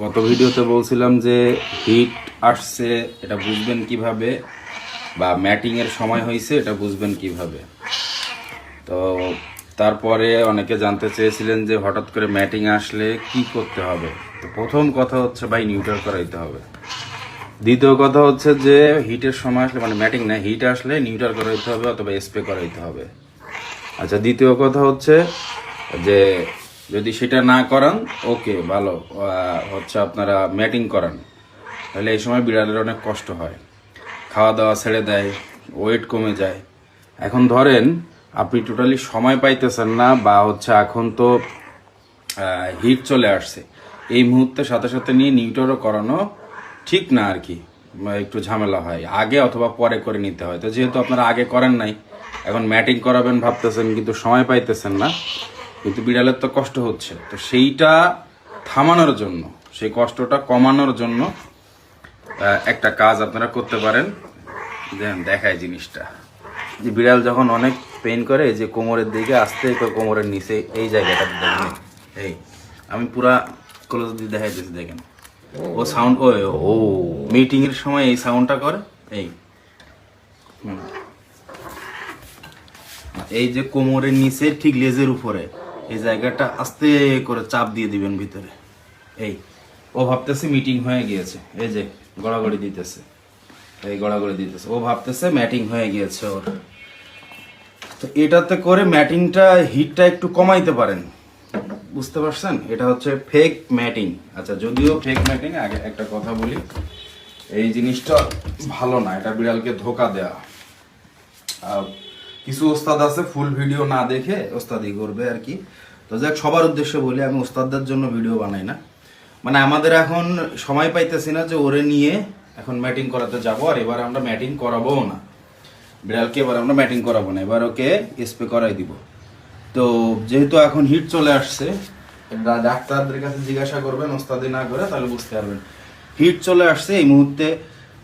গত ভিডিওতে বলছিলাম যে হিট আসছে এটা বুঝবেন কিভাবে, বা ম্যাটিং এর সময় হয়েছে এটা বুঝবেন কিভাবে। তো তারপরে অনেকে জানতে চেয়েছিলেন যে হঠাৎ করে ম্যাটিং আসলে কি করতে হবে। তো প্রথম কথা হচ্ছে ভাই নিউট্রাল করাইতে হবে। দ্বিতীয় কথা হচ্ছে যে হিটের সময় আসলে, মানে ম্যাটিং না, হিট আসলে নিউট্রাল করাইতে হবে অথবা স্প্রে করাইতে হবে। আচ্ছা, দ্বিতীয় কথা হচ্ছে যে যদি সেটা না করান, ওকে ভালো, হচ্ছে আপনারা ম্যাটিং করান, তাহলে এই সময় বিড়ালের অনেক কষ্ট হয়, খাওয়া দাওয়া ছেড়ে দেয়, ওয়েট কমে যায়। এখন ধরেন আপনি টোটালি সময় পাইতেছেন না, বা হচ্ছে এখন তো হিট চলে আসছে, এই মুহূর্তে সাথে সাথে নিয়ে নিউট্রালও করানো ঠিক না আর কি, একটু ঝামেলা হয়, আগে অথবা পরে করে নিতে হয়। তো যেহেতু আপনারা আগে করেন নাই, এখন ম্যাটিং করাবেন ভাবতেছেন কিন্তু সময় পাইতেছেন না, কিন্তু বিড়ালের তো কষ্ট হচ্ছে। তো সেইটা থামানোর জন্য, সেই কষ্টটা কমানোর জন্য একটা কাজ আপনারা করতে পারেন। দেখায় জিনিসটা, যে বিড়াল যখন অনেক পেইন করে, যে কোমরের দিকে আসতে, কোমরের নিচে এই জায়গাটা দেখেন, এই আমি পুরা ক্লোজ দিয়ে দেখাইতেছি, দেখেন ও সাউন্ড, ও মিটিং এর সময় এই সাউন্ডটা করে। এই যে কোমরের নিচে ঠিক লেজের উপরে এই জায়গাটা আস্তে করে চাপ দিয়ে দিবেন ভিতরে। এই ও ভাবতেছে মিটিং হয়ে গিয়েছে, এই যে গড়াগড়ি দিতেছে, এই গড়াগড়ি দিতেছে, ও ভাবতেছে ম্যাটিং হয়ে গিয়েছে ওর। তো এটাতে করে ম্যাটিংটা, হিটটা একটু কমাইতে পারেন, বুঝতে পারছেন? এটা হচ্ছে ফেক ম্যাটিং। আচ্ছা, যদিও ফেক ম্যাটিং, আগে একটা কথা বলি, এই জিনিসটা ভালো না, এটা বিড়ালকে ধোকা দেওয়া। কিছু ওস্তাদ আছে ফুল ভিডিও না দেখে ওস্তাদি করবে আর কি। তো যাক, সবার উদ্দেশ্যে বলি, আমি ওস্তাদদের জন্য ভিডিও বানাই না। মানে আমাদের এখন সময় পাইতেছি না যে ওরে নিয়ে এখন ম্যাটিং করাতে যাবো, আর এবার আমরা ম্যাটিং করাবো না বিড়ালকে, এবার আমরা ম্যাটিং করাবো না, এবার ওকে স্প্রে করাই দিব। তো যেহেতু এখন হিট চলে আসছে, ডাক্তারদের কাছে জিজ্ঞাসা করবেন, ওস্তাদি না করে, তাহলে বুঝতে পারবেন। হিট চলে আসছে এই মুহূর্তে,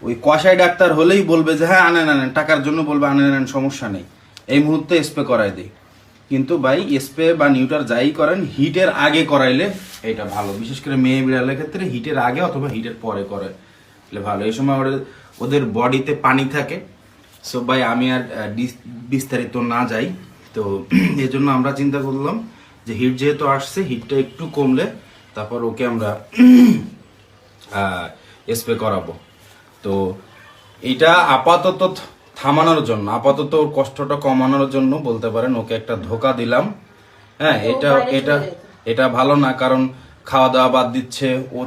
ওই কষাই ডাক্তার হলেই বলবে যে হ্যাঁ আনেন আনেন, টাকার জন্য বলবে আনেন আনেন, সমস্যা নেই, এই মুহূর্তে স্প্রে করাই দিই। কিন্তু ভাই স্প্রে বা নিউটার যাই করেন, হিটের আগে করাইলে এটা ভালো, বিশেষ করে মেয়ে বিড়ালের ক্ষেত্রে হিটের আগে অথবা হিটের পরে করে ভালো। এই সময় ওদের বডিতে পানি থাকে। সো ভাই আমি আর বিস্তারিত না যাই, তো এই জন্য আমরা চিন্তা করলাম যে হিট যেহেতু আসছে, হিটটা একটু কমলে তারপর ওকে আমরা স্প্রে করাবো। তো এটা আপাতত থামানোর জন্য, আপাতত ওর কষ্টটা কমানোর জন্য বলতে পারেন, ওকে একটা ধোকা দিলাম। হ্যাঁ, এটা এটা এটা ভালো না, কারণ খাওয়া দাওয়া বাদ দিচ্ছে ও।